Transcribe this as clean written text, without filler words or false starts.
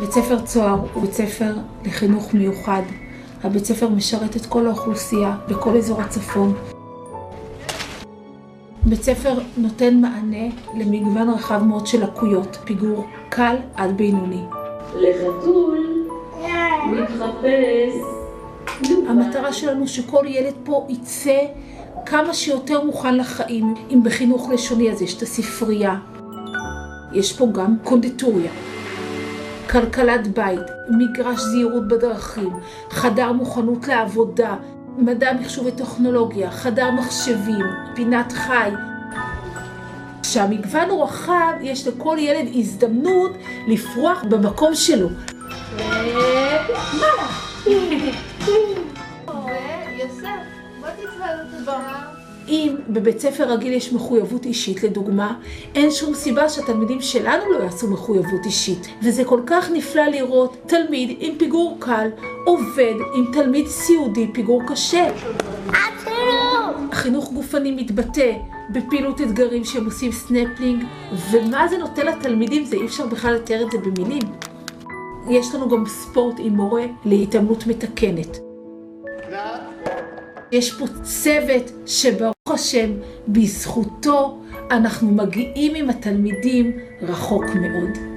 בית ספר צוהר הוא בית ספר לחינוך מיוחד. הבית ספר משרת את כל האוכלוסייה בכל אזור הצפון. בית ספר נותן מענה למגוון רחב מאוד של לקויות, פיגור קל עד בינוני. לחתול מתחפש. המטרה שלנו שכל ילד פה יצא כמה שיותר מוכן לחיים. אם בחינוך לשוני אז יש את הספרייה, יש פה גם קונדיטוריה, כלכלת בית, מגרש זהירות בדרכים, חדר מוכנות לעבודה, מדע מחשוב וטכנולוגיה, חדר מחשבים, פינת חי. שהמגוון הוא רחב, יש לכל ילד הזדמנות לפרוח במקום שלו. ויוסף, בוא תצבע לו תודה. אם בבית ספר רגיל יש מחויבות אישית, לדוגמה, אין שום סיבה שהתלמידים שלנו לא יעשו מחויבות אישית. וזה כל כך נפלא לראות תלמיד עם פיגור קל עובד עם תלמיד סיעודי פיגור קשה. החינוך גופני מתבטא בפעילות אתגרים שהם עושים סנפלינג, ומה זה נותן לתלמידים זה אי אפשר בכלל לתאר את זה במילים. יש לנו גם ספורט עם מורה להתעמלות מתקנת. יש פה צוות שברוך השם בזכותו אנחנו מגיעים עם התלמידים רחוק מאוד.